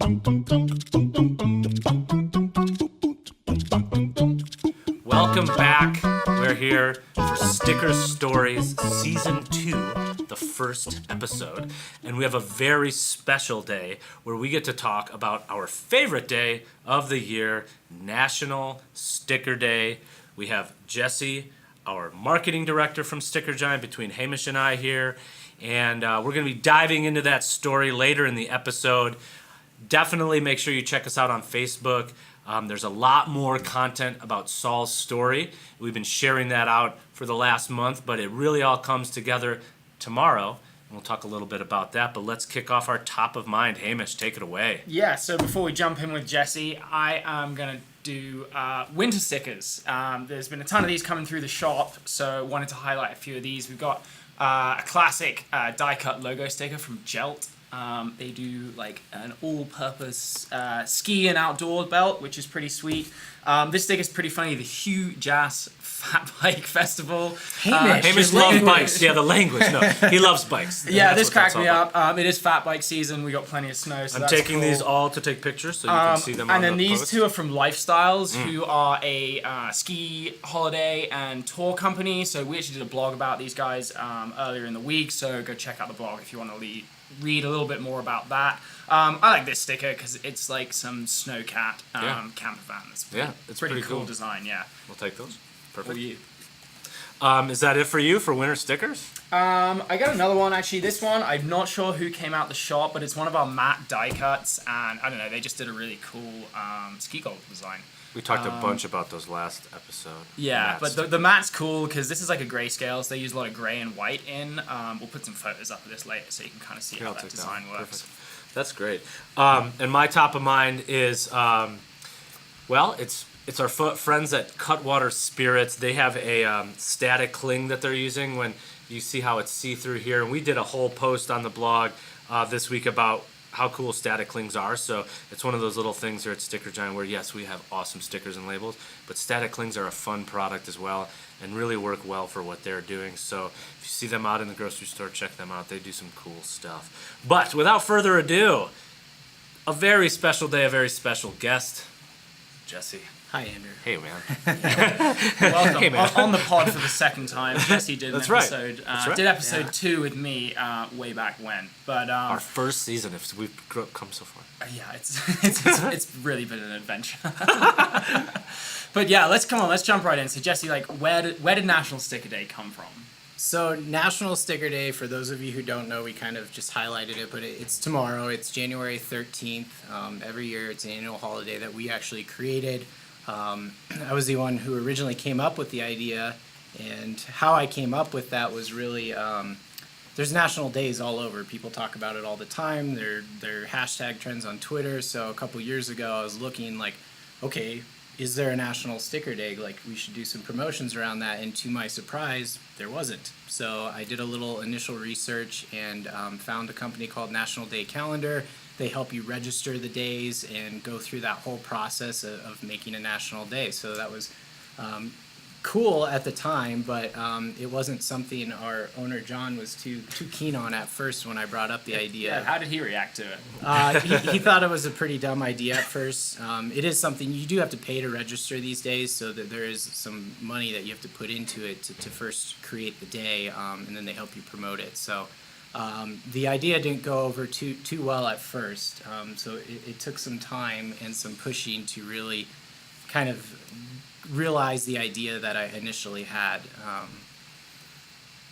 Welcome back. We're here for Sticker Stories Season 2, the first episode. And we have a very special day where we get to talk about our favorite day of the year, National Sticker Day. We have Jesse, our marketing director from StickerGiant, between Hamish and I here. And we're going to be diving into that story later in the episode. Definitely make sure you check us out on Facebook. There's a lot more content about Saul's story. We've been sharing that out for the last month, but it really all comes together tomorrow. And we'll talk a little bit about that, but let's kick off our top of mind. Hamish, take it away. Yeah, so before we jump in with Jesse, I am going to do winter stickers. There's been a ton of these coming through the shop, so wanted to highlight a few of these. We've got a classic die-cut logo sticker from Gelt. They do like an all-purpose ski and outdoor belt, which is pretty sweet. This sticker's pretty funny. The Hugh Jass Fat Bike Festival. Hamish loves bikes. Yeah, the language. No, he loves bikes. Yeah, this cracked me up. It is fat bike season. We got plenty of snow. So I'm taking these all to take pictures so you can see them on the And then these post. two are from Lifestyles, who are a ski, holiday, and tour company. So we actually did a blog about these guys earlier in the week. So go check out the blog if you want to read a little bit more about that. I like this sticker because it's like some snowcat camper van. It's pretty cool design. Yeah, We'll take those. Perfect. for you. Is that it for you for winter stickers? I got another one actually. This one, I'm not sure who came out the shop, but it's one of our matte die cuts, and I don't know, they just did a really cool ski goggle design. We talked a bunch about those last episode. Yeah, but the matte's cool because this is like a grayscale, so they use a lot of gray and white in. We'll put some photos up of this later so you can kind of see how that design works. Perfect. That's great. And my top of mind is, it's our friends at Cutwater Spirits. They have a static cling that they're using when you see how it's see-through here. And we did a whole post on the blog this week about how cool static clings are. So it's one of those little things here at StickerGiant where, yes, we have awesome stickers and labels, but static clings are a fun product as well and really work well for what they're doing. So if you see them out in the grocery store, check them out. They do some cool stuff. But without further ado, a very special day, a very special guest, Jesse. Hi, Andrew. Hey, man. Welcome Hey, man. on the pod for the second time. Jesse did an That's right. episode. That's right. Did episode 2 with me way back when. But Our first season, if we've come so far. yeah, it's really been an adventure. But yeah, let's jump right in. So Jesse, like, where did National Sticker Day come from? So National Sticker Day, for those of you who don't know, we kind of just highlighted it, but it's tomorrow. It's January 13th. Every year it's an annual holiday that we actually created. I was the one who originally came up with the idea, and how I came up with that was really, there's national days all over. People talk about it all the time. They're hashtag trends on Twitter. So a couple years ago, I was looking like, okay, is there a National Sticker Day? Like, we should do some promotions around that. And to my surprise, there wasn't. So I did a little initial research and found a company called National Day Calendar. They help you register the days and go through that whole process of making a national day. So that was cool at the time, but it wasn't something our owner John was too keen on at first when I brought up the idea. Yeah, how did he react to it? He thought it was a pretty dumb idea at first. It is something you do have to pay to register these days, so that there is some money that you have to put into it to first create the day, and then they help you promote it. So the idea didn't go over too well at first, so it took some time and some pushing to really kind of realize the idea that I initially had.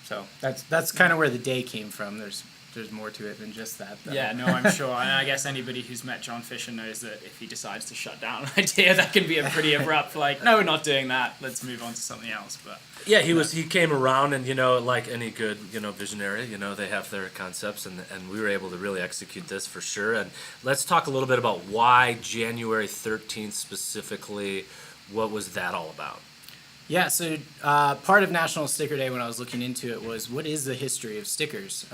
So that's kind of where the day came from. There's more to it than just that, though. Yeah, no, I'm sure. And I guess anybody who's met John Fisher knows that if he decides to shut down an idea, that can be a pretty abrupt, like, no, we're not doing that. Let's move on to something else. But Yeah, he came around, and like any good visionary, they have their concepts, and we were able to really execute this for sure. And let's talk a little bit about why January 13th specifically. What was that all about? Yeah, so part of National Sticker Day when I was looking into it was, what is the history of stickers?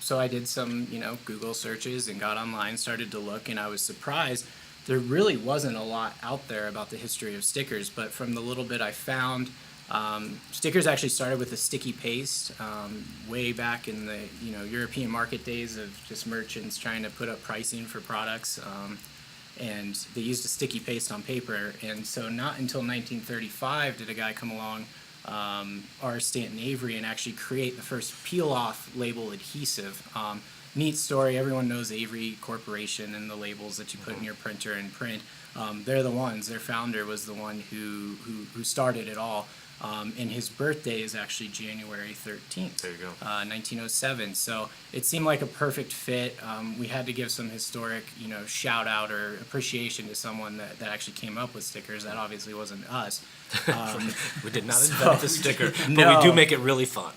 So I did some Google searches and got online, started to look, and I was surprised. There really wasn't a lot out there about the history of stickers, but from the little bit I found, Stickers actually started with a sticky paste way back in the European market days of just merchants trying to put up pricing for products, and they used a sticky paste on paper. And so not until 1935 did a guy come along, R. Stanton Avery, and actually create the first peel-off label adhesive. Neat story. Everyone knows Avery Corporation and the labels that you put in your printer and print. They're the ones. Their founder was the one who started it all. And his birthday is actually January 13th. There you go. 1907. So it seemed like a perfect fit. We had to give some historic, shout out or appreciation to someone that actually came up with stickers. That obviously wasn't us. We did not invent the sticker, but No. we do make it really fun.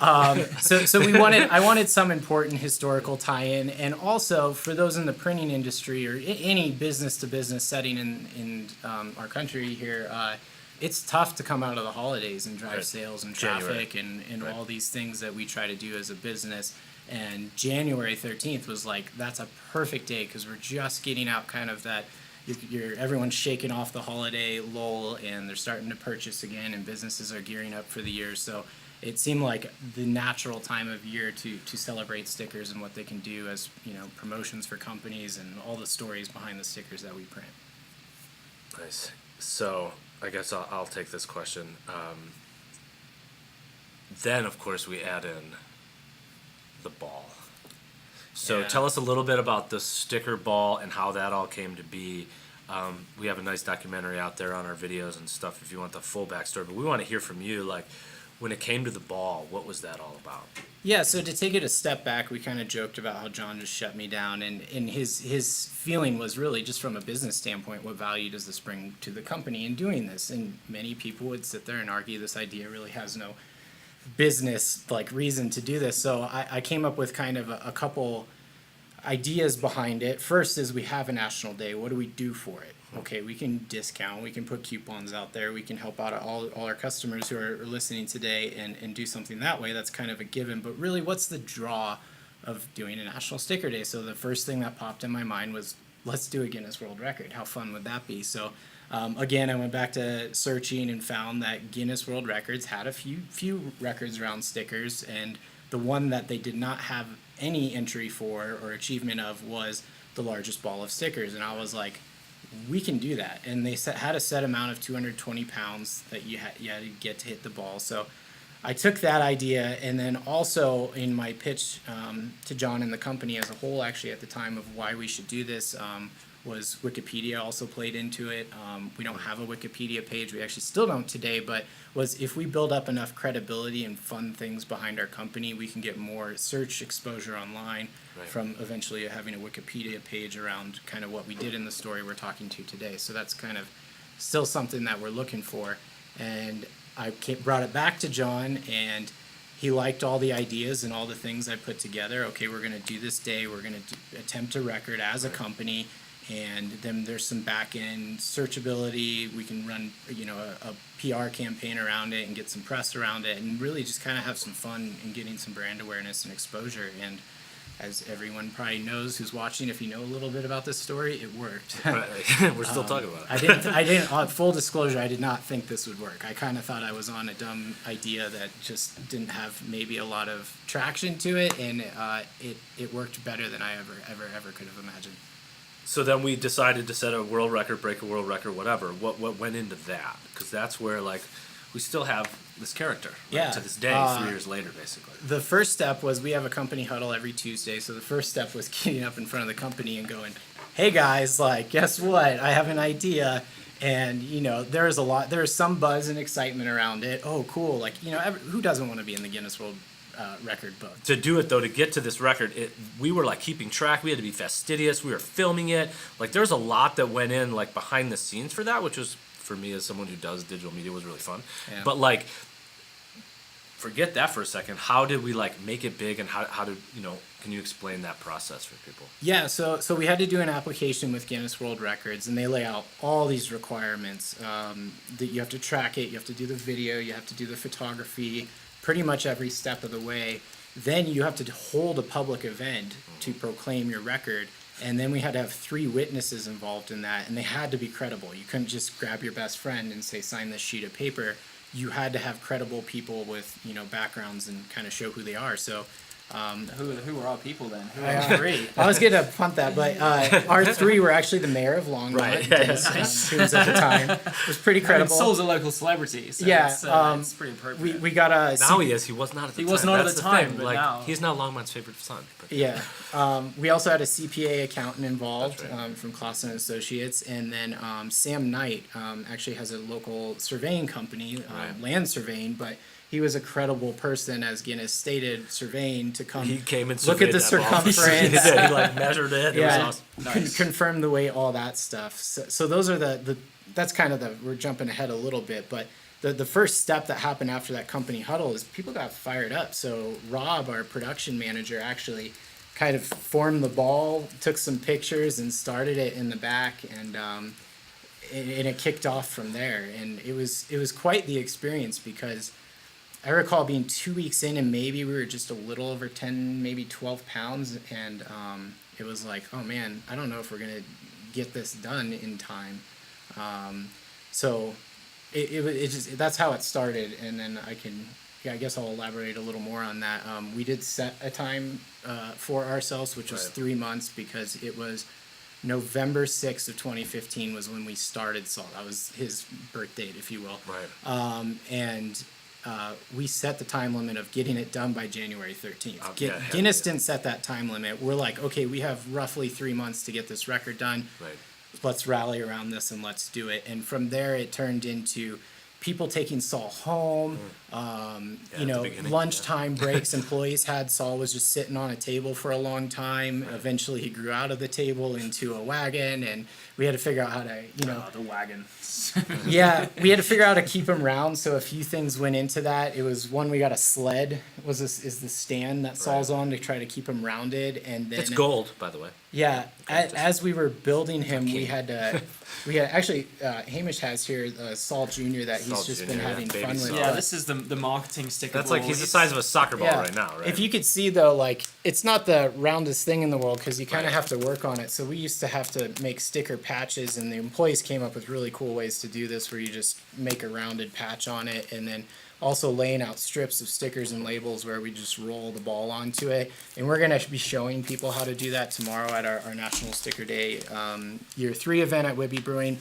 So I wanted some important historical tie-in, and also for those in the printing industry or any business-to-business setting in our country here, it's tough to come out of the holidays and drive sales and traffic and all these things that we try to do as a business. And January 13th was like, that's a perfect day because we're just getting out kind of that. Everyone's shaking off the holiday lull and they're starting to purchase again, and businesses are gearing up for the year. So it seemed like the natural time of year to celebrate stickers and what they can do as promotions for companies and all the stories behind the stickers that we print. Nice. So I guess I'll take this question. Then, of course, we add in the ball. So tell us a little bit about the sticker ball and how that all came to be. We have a nice documentary out there on our videos and stuff if you want the full backstory. But we want to hear from you, like, when it came to the ball, what was that all about? Yeah, so to take it a step back, we kind of joked about how John just shut me down, and his feeling was really just from a business standpoint, what value does this bring to the company in doing this? And many people would sit there and argue this idea really has no business reason to do this. So I came up with kind of a couple ideas behind it. First is we have a national day. What do we do for it? Okay, we can discount, we can put coupons out there, we can help out all our customers who are listening today and do something that way. That's kind of a given. But really, what's the draw of doing a National Sticker Day? So the first thing that popped in my mind was, let's do a Guinness World Record. How fun would that be? So again, I went back to searching and found that Guinness World Records had a few records around stickers, and the one that they did not have any entry for or achievement of was the largest ball of stickers. And I was like, we can do that. And they had a set amount of 220 pounds that you had to get to hit the ball. So I took that idea, and then also in my pitch to John and the company as a whole, actually at the time, of why we should do this, was Wikipedia also played into it. We don't have a Wikipedia page. We actually still don't today, but was if we build up enough credibility and fun things behind our company, we can get more search exposure online from eventually having a Wikipedia page around kind of what we did in the story we're talking to today. So that's kind of still something that we're looking for. And I brought it back to John, and he liked all the ideas and all the things I put together. Okay, we're going to do this day. We're going to attempt a record as a company. And then there's some back-end searchability. We can run, a PR campaign around it and get some press around it, and really just kind of have some fun in getting some brand awareness and exposure. And as everyone probably knows who's watching, if you know a little bit about this story, it worked. We're still talking about it. I didn't. Full disclosure, I did not think this would work. I kind of thought I was on a dumb idea that just didn't have maybe a lot of traction to it, and it worked better than I ever could have imagined. So then we decided to set a world record, break a world record, whatever. What went into that? Because that's where, we still have this character to this day, 3 years later, basically. The first step was we have a company huddle every Tuesday. So the first step was getting up in front of the company and going, hey guys, guess what? I have an idea. And, there's some buzz and excitement around it. Oh, cool. Who doesn't want to be in the Guinness World record book? To do it, though, to get to this record, we were keeping track. We had to be fastidious. We were filming it. There's a lot that went in behind the scenes for that, which was, for me as someone who does digital media, was really fun. Yeah. But forget that for a second. How did we make it big, and how did can you explain that process for people? Yeah, so we had to do an application with Guinness World Records, and they lay out all these requirements that you have to track it, you have to do the video, you have to do the photography, pretty much every step of the way. Then you have to hold a public event to proclaim your record, and then we had to have 3 witnesses involved in that, and they had to be credible. You couldn't just grab your best friend and say, sign this sheet of paper. you had to have credible people with backgrounds and kind of show who they are. So. Who were our people then? Who were our three? I was gonna punt that, but our three were actually the mayor of Longmont, Right. Dennis, who was at the time. It was pretty credible. Saul's a local celebrity, so it's pretty appropriate. We got a Now he is. He was not at the time. He was not at That's the time, thing. but like, now- he's now Longmont's favorite son. But. Yeah. We also had a CPA accountant involved That's right. from Clausen and Associates, and then Sam Knight actually has a local surveying company, Right. land surveying, but he was a credible person, as Guinness stated, surveying to come. He came and look at the surveyed that ball. circumference. He did. He like measured it. It Yeah. was awesome. Nice. Confirm the weight, all that stuff. So those are that's kind of we're jumping ahead a little bit, but the first step that happened after that company huddle is people got fired up. So Rob, our production manager, actually kind of formed the ball, took some pictures, and started it in the back, and it kicked off from there. And it was quite the experience, because I recall being 2 weeks in, and maybe we were just a little over 10, maybe 12 pounds, and it was like, oh man, I don't know if we're gonna get this done in time. So it just, that's how it started, and then I guess I'll elaborate a little more on that. We did set a time for ourselves, which was Right. 3 months, because it was November 6th of 2015 was when we started Saul. That was his birth date, if you will. Right. And we set the time limit of getting it done by January 13th. Yeah, Guinness yeah. didn't set that time limit. We're like, okay, we have roughly 3 months to get this record done. Right. Let's rally around this and let's do it. And from there, it turned into people taking Saul home, at the beginning, lunchtime breaks. Employees had Saul was just sitting on a table for a long time. Right. Eventually, he grew out of the table into a wagon, and we had to figure out how to, The wagon. yeah, we had to figure out how to keep him round. So a few things went into that. It was one, we got a sled. Is the stand that Saul's on to try to keep him rounded, and then It's gold, by the way. yeah, as we were building him, we Okay. had to. We had actually Hamish has here Saul Jr. that he's Saul just Jr., been yeah, having baby fun with. Saul. Yeah, but- this is the marketing sticker. That's like ball. he's the It's- size of a soccer ball right now, right? If you could see though, like it's not the roundest thing in the world, because you kind of have to work on it. So we used to have to make sticker patches, and the employees came up with really cool ways to do this, where you just make a rounded patch on it, and then also laying out strips of stickers and labels where we just roll the ball onto it. And we're gonna be showing people how to do that tomorrow at our National Sticker Day Year 3 event at Whitby Brewing.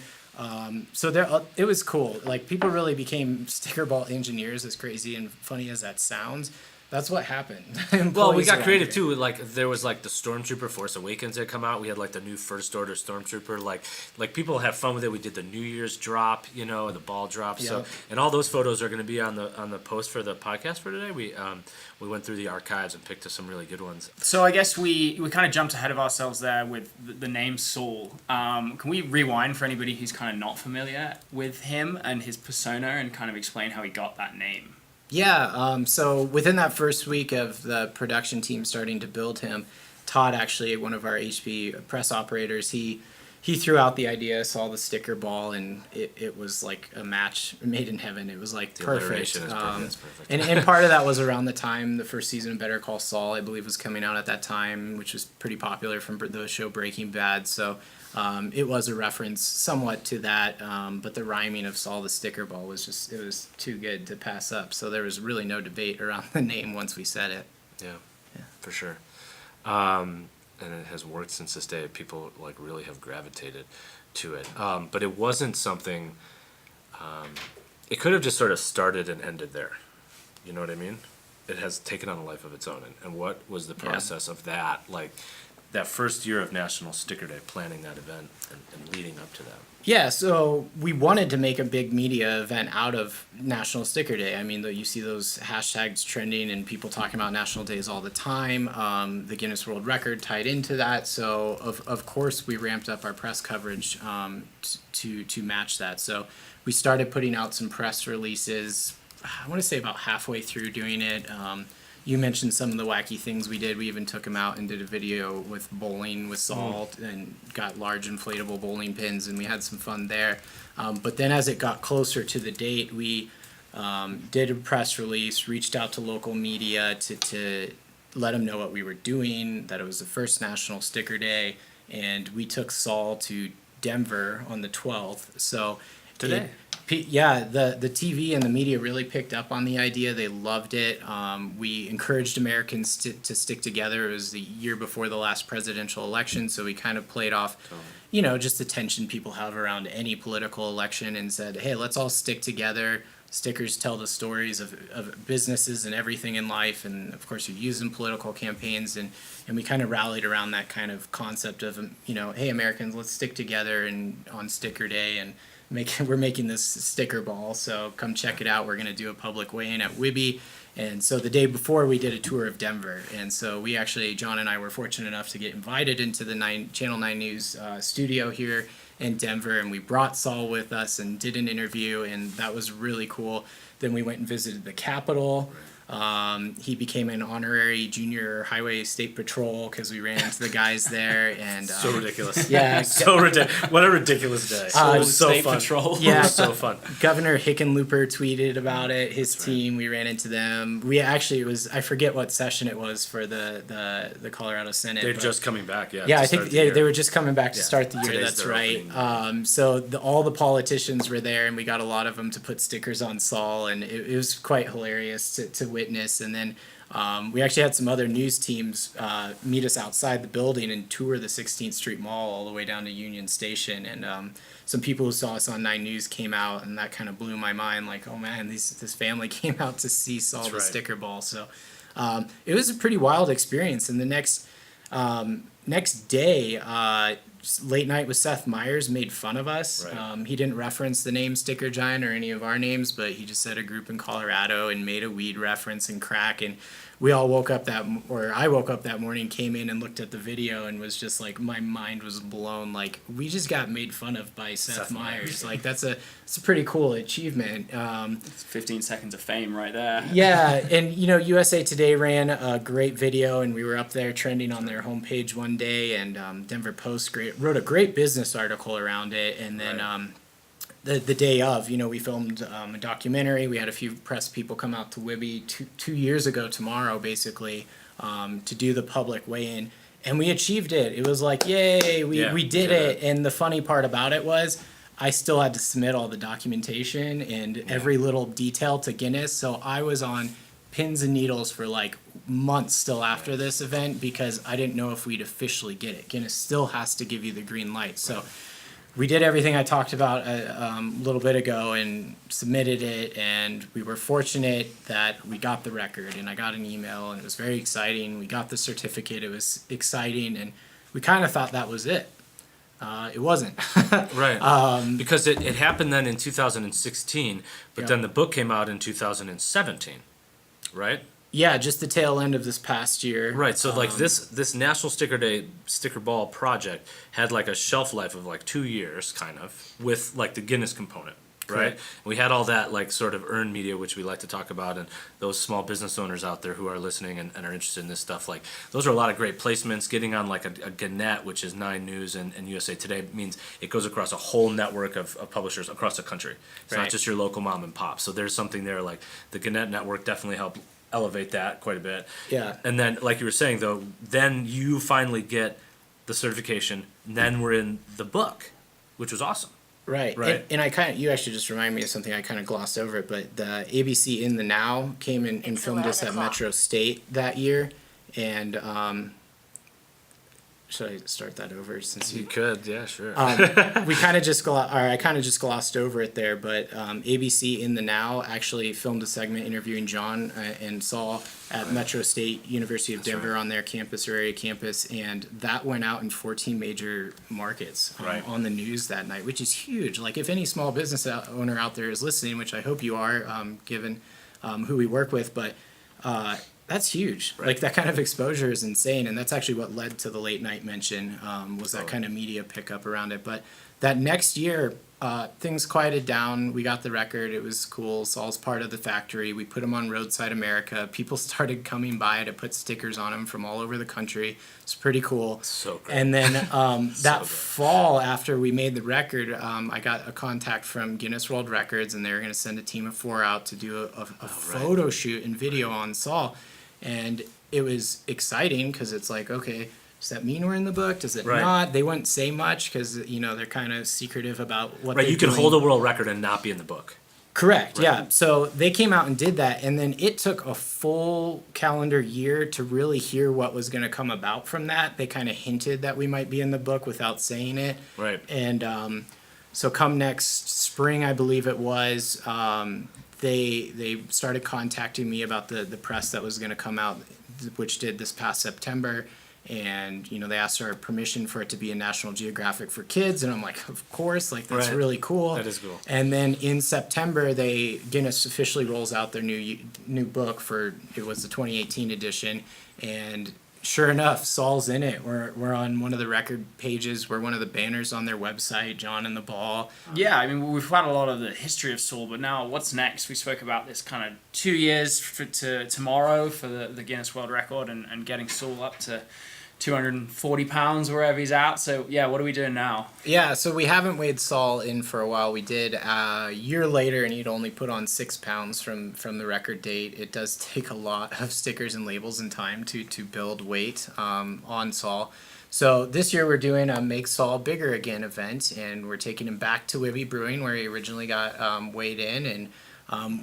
So there, it was cool. Like people really became sticker ball engineers, as crazy and funny as that sounds. That's what happened. Well, we Employees got around creative here. too. Like there was like the Stormtrooper Force Awakens had come out. We had like the new First Order Stormtrooper. Like people had fun with it. We did the New Year's drop, and the ball drop. So Yep. and all those photos are going to be on the post for the podcast for today. We went through the archives and picked some really good ones. So I guess we kind of jumped ahead of ourselves there with the name Saul. Can we rewind for anybody who's kind of not familiar with him and his persona, and kind of explain how he got that name? Yeah, so within that first week of the production team starting to build him, Todd, actually one of our HB press operators, he threw out the idea, saw the sticker ball, and it was like a match made in heaven. It was like The perfect. alliteration is perfect. It's perfect. And part of that was around the time the first season of Better Call Saul, I believe, was coming out at that time, which was pretty popular from the show Breaking Bad. So it was a reference somewhat to that, but the rhyming of Saul the sticker ball was just, it was too good to pass up. So there was really no debate around the name once we said it. Yeah, for sure. And it has worked since this day. People like really have gravitated to it. But it wasn't something. It could have just sort of started and ended there. You know what I mean? It has taken on a life of its own. And what was the process of that? Like that first year of National Sticker Day, planning that event and leading up to that. Yeah, so we wanted to make a big media event out of National Sticker Day. I mean, you see those hashtags trending and people talking about National Days all the time. The Guinness World Record tied into that. So, of course, we ramped up our press coverage to match that. So we started putting out some press releases, I want to say about halfway through doing it. You mentioned some of the wacky things we did. We even took him out and did a video with bowling with Saul and got large inflatable bowling pins, and we had some fun there. But then as it got closer to the date, we did a press release, reached out to local media to let them know what we were doing, that it was the first National Sticker Day, and we took Saul to Denver on the 12th. So Today. Yeah, the TV and the media really picked up on the idea. They loved it. We encouraged Americans to stick together. It was the year before the last presidential election, so we kind of played off, just the tension people have around any political election and said, hey, let's all stick together. Stickers tell the stories of businesses and everything in life, and of course you use in political campaigns, and we kind of rallied around that kind of concept of, hey, Americans, let's stick together and on Sticker Day, and we're making this sticker ball, so come check it out. We're going to do a public weigh-in at Wibby. And so the day before, we did a tour of Denver, and so we actually, John and I were fortunate enough to get invited into the Channel 9 News studio here in Denver, and we brought Saul with us and did an interview, and that was really cool. Then we went and visited the Capitol. He became an honorary junior highway state patrol because we ran into the guys there, and So ridiculous. yeah, So ridiculous. What a ridiculous day. It was so State fun. Patrol. Yeah. It was so fun. Governor Hickenlooper tweeted about it. His team, we ran into them. We actually, I forget what session it was for the Colorado Senate. They're but- just coming back, yeah, to I start think the year. they were just coming back to Yeah. start the year. Today's That's their right. opening. So all the politicians were there, and we got a lot of them to put stickers on Saul, and it was quite hilarious to witness. And then we actually had some other news teams meet us outside the building and tour the 16th Street Mall all the way down to Union Station, and some people who saw us on 9 News came out, and that kind of blew my mind. Like, oh man, this family came out to see Saul That's the right. sticker ball. So it was a pretty wild experience. And the next day, Late Night with Seth Meyers made fun of us. Right. He didn't reference the name StickerGiant or any of our names, but he just said a group in Colorado and made a weed reference and crack. And we all woke up I woke up that morning, came in and looked at the video, and was just like, my mind was blown. Like, we just got made fun of by Seth Meyers. Like, it's a pretty cool achievement. It's 15 seconds of fame right there. Yeah, and USA Today ran a great video, and we were up there trending on their homepage one day, and Denver Post wrote a great business article around it, and then the day of, we filmed a documentary. We had a few press people come out to Wibby two years ago tomorrow, basically, to do the public weigh-in, and we achieved it. It was like, yay, we did it, and the funny part about it was, I still had to submit all the documentation and every little detail to Guinness, so I was on pins and needles for like months still after this event because I didn't know if we'd officially get it. Guinness still has to give you the green light. So we did everything I talked about a little bit ago and submitted it, and we were fortunate that we got the record, and I got an email, and it was very exciting. We got the certificate. It was exciting, and we kind of thought that was it. It wasn't. Right. Because it happened then in 2016, but Yeah. then the book came out in 2017, right? Yeah, just the tail end of this past year. Right. So like this National Sticker Day Sticker Ball project had like a shelf life of like 2 years, kind of, with like the Guinness component. Right. Correct. We had all that like sort of earned media, which we like to talk about, and those small business owners out there who are listening and are interested in this stuff, like those are a lot of great placements. Getting on like a Gannett, which is 9 News and USA Today, means it goes across a whole network of publishers across the country. It's Right. not just your local mom and pop. So there's something there. Like the Gannett network definitely helped elevate that quite a bit. Yeah. And then, like you were saying though, then you finally get the certification. And then we're in the book, which was awesome. Right. Right. And you actually just reminded me of something. I kind of glossed over it, but the ABC In the Now came in and It's filmed us at 11 o'clock. Metro State that year. And should I start that over since you could, yeah, sure. we kind of just I kind of just glossed over it there, but ABC In the Now actually filmed a segment interviewing John and Saul at Metro State University of Denver on their campus or area campus, and that went out in 14 major markets Right. on the news that night, which is huge. Like, if any small business owner out there is listening, which I hope you are, given who we work with, but that's huge. Right. Like, that kind of exposure is insane, and that's actually what led to the late night mention, was that Oh. kind of media pickup around it. But that next year, things quieted down. We got the record. It was cool. Saul's part of the factory. We put him on Roadside America. People started coming by to put stickers on him from all over the country. It's pretty cool. So great. And then that good. fall, after we made the record, I got a contact from Guinness World Records, and they were going to send a team of 4 out to do a photo shoot and video on Saul. And it was exciting because it's like, okay, does that mean we're in the book? Does it Right. not? They wouldn't say much because, they're kind of secretive about what Right, they're you can doing. hold a world record and not be in the book. Correct, Right. yeah. So they came out and did that, and then it took a full calendar year to really hear what was going to come about from that. They kind of hinted that we might be in the book without saying it. Right. And so come next spring, I believe it was, they started contacting me about the press that was going to come out, which did this past September. And they asked our permission for it to be in National Geographic for Kids, and I'm like, of course, like that's Right. really cool. That is cool. And then in September, Guinness officially rolls out their new book it was the 2018 edition, and sure enough, Saul's in it. We're on one of the record pages. We're one of the banners on their website. John and the Ball. Yeah, I mean, we've had a lot of the history of Saul, but now what's next? We spoke about this kind of 2 years to tomorrow for the Guinness World Record and getting Saul up to 240 pounds wherever he's at. So yeah, what are we doing now? Yeah, so we haven't weighed Saul in for a while. We did a year later, and he'd only put on 6 pounds from the record date. It does take a lot of stickers and labels and time to build weight on Saul. So this year we're doing a Make Saul Bigger Again event, and we're taking him back to Wibby Brewing where he originally got weighed in, and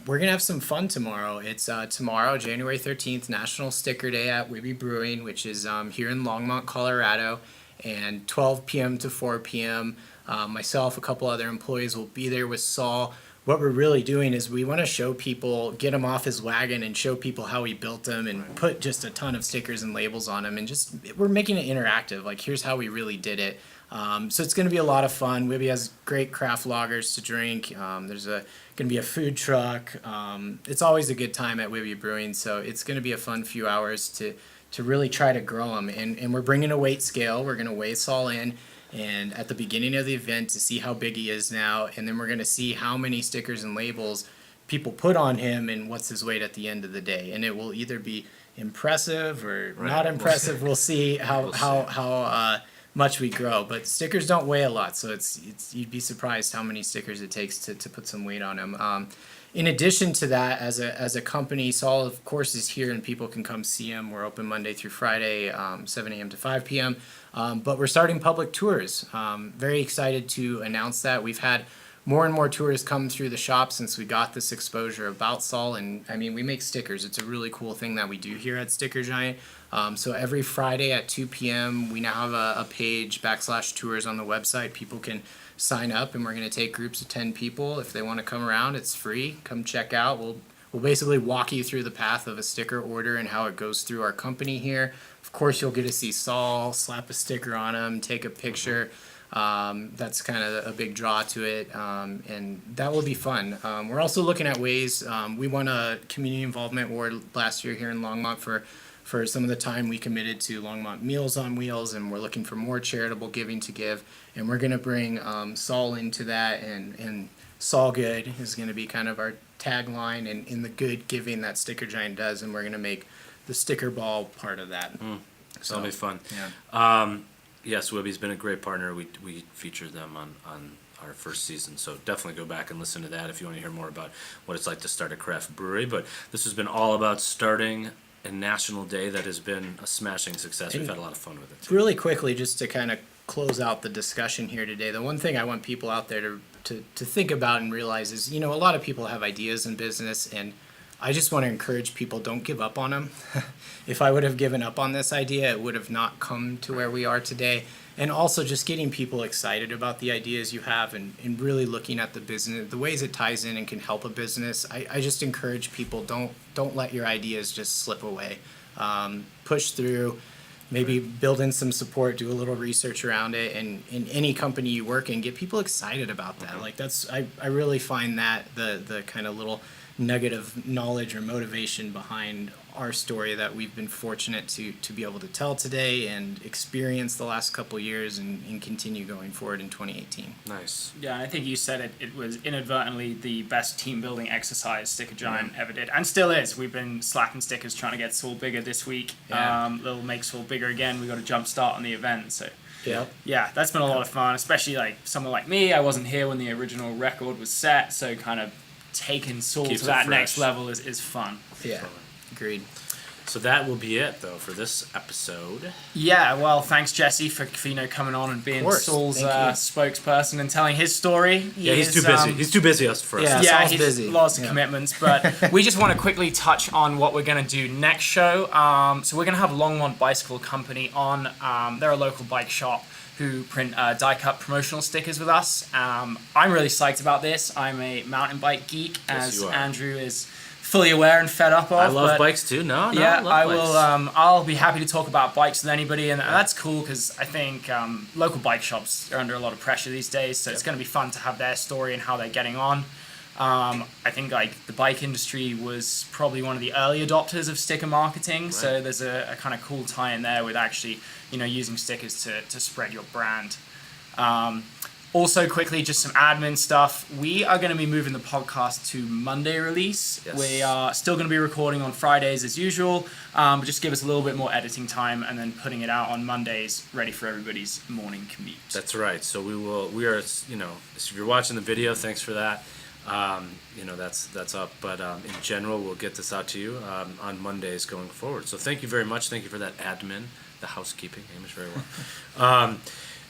we're going to have some fun tomorrow. It's tomorrow, January 13th, National Sticker Day at Wibby Brewing, which is here in Longmont, Colorado, and 12 p.m. to 4 p.m. Myself, a couple other employees will be there with Saul. What we're really doing is we want to show people, get him off his wagon and show people how he built them and put just a ton of stickers and labels on them, and just we're making it interactive. Like, here's how we really did it. So it's going to be a lot of fun. Wibby has great craft lagers to drink. There's going to be a food truck. It's always a good time at Wibby Brewing, so it's going to be a fun few hours to really try to grow them. And we're bringing a weight scale. We're going to weigh Saul in, and at the beginning of the event to see how big he is now, and then we're going to see how many stickers and labels people put on him and what's his weight at the end of the day. And it will either be impressive or not impressive. We'll see how much we grow, but stickers don't weigh a lot, so it's you'd be surprised how many stickers it takes to put some weight on them. In addition to that, as a company, Saul of course is here and people can come see him. We're open Monday through Friday, 7 a.m. to 5 p.m. But we're starting public tours. Very excited to announce that. We've had more and more tourists come through the shop since we got this exposure about Saul, and I mean, we make stickers. It's a really cool thing that we do here at StickerGiant. So every Friday at 2 p.m. we now have a page /tours on the website. People can sign up, and we're going to take groups of 10 people. If they want to come around, it's free. Come check out. We'll basically walk you through the path of a sticker order and how it goes through our company here. Of course, you'll get to see Saul, slap a sticker on him, take a picture. That's kind of a big draw to it, and that will be fun. We're also looking at ways. We won a community involvement award last year here in Longmont for some of the time we committed to Longmont Meals on Wheels, and we're looking for more charitable giving to give. And we're going to bring Saul into that, and Saul Good is going to be kind of our tagline and in the good giving that StickerGiant does, and we're going to make the sticker ball part of that. So that'll be fun. Yeah. Yes, Wibby's been a great partner. We featured them on our first season, so definitely go back and listen to that if you want to hear more about what it's like to start a craft brewery. But this has been all about starting a national day that has been a smashing success. We've had a lot of fun with it. Really quickly, just to kind of close out the discussion here today, the one thing I want people out there to think about and realize is, a lot of people have ideas in business, and I just want to encourage people, don't give up on them. If I would have given up on this idea, it would have not come to where we are today. And also just getting people excited about the ideas you have and really looking at the business, the ways it ties in and can help a business. I just encourage people, don't let your ideas just slip away. Push through, maybe build in some support, do a little research around it, and in any company you work in, get people excited about that. Like I really find that the kind of little nugget of knowledge or motivation behind our story that we've been fortunate to be able to tell today and experience the last couple years and continue going forward in 2018. Nice. Yeah, and I think you said it was inadvertently the best team building exercise StickerGiant ever did, and still is. We've been slapping stickers trying to get Saul bigger this week. Yeah. Little Make Saul Bigger Again. We got a jump start on the event, so Yeah. that's been a lot of fun, especially like someone like me. I wasn't here when the original record was set, so kind of taking Saul Keeps to that it next fresh. level is fun. Yeah. Agreed. So that will be it, though, for this episode. Yeah, well, thanks, Jesse, for coming on and being course. Saul's Thank you. spokesperson and telling his story. Yeah, he's too busy. He's too busy for us. Yeah. Yeah, Saul's he's busy. lots of Yeah. commitments, but we just want to quickly touch on what we're going to do next show. So we're going to have Longmont Bicycle Company on. They're a local bike shop who print die-cut promotional stickers with us. I'm really psyched about this. I'm a mountain bike geek, Yes, as you are. Andrew is fully aware and fed up of. I love but bikes, too. No, yeah, I love I will. bikes. I'll be happy to talk about bikes with anybody, and that's cool because I think local bike shops are under a lot of pressure these days. So it's going to be fun to have their story and how they're getting on. I think like the bike industry was probably one of the early adopters of sticker marketing. So Right. there's a kind of cool tie in there with actually using stickers to spread your brand. Also, quickly, just some admin stuff. We are going to be moving the podcast to Monday release. Yes. We are still going to be recording on Fridays as usual, but just give us a little bit more editing time and then putting it out on Mondays, ready for everybody's morning commute. That's right. So we are, if you're watching the video, thanks for that. That's up. But in general, we'll get this out to you on Mondays going forward. So thank you very much. Thank you for that admin, the housekeeping, Hamish, very well.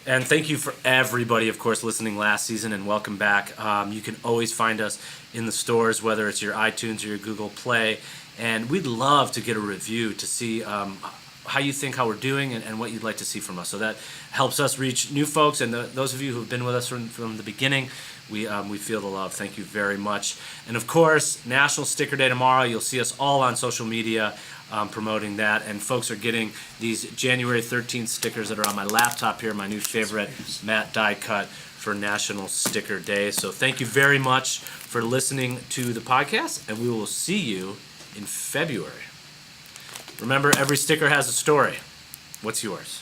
And thank you for everybody, of course, listening last season, and welcome back. You can always find us in the stores, whether it's your iTunes or your Google Play. And we'd love to get a review to see how you think how we're doing and what you'd like to see from us. So that helps us reach new folks. And those of you who've been with us from the beginning, we feel the love. Thank you very much. And of course, National Sticker Day tomorrow. You'll see us all on social media promoting that. And folks are getting these January 13th stickers that are on my laptop here, my new favorite matte die cut for National Sticker Day. So thank you very much for listening to the podcast, and we will see you in February. Remember, every sticker has a story. What's yours?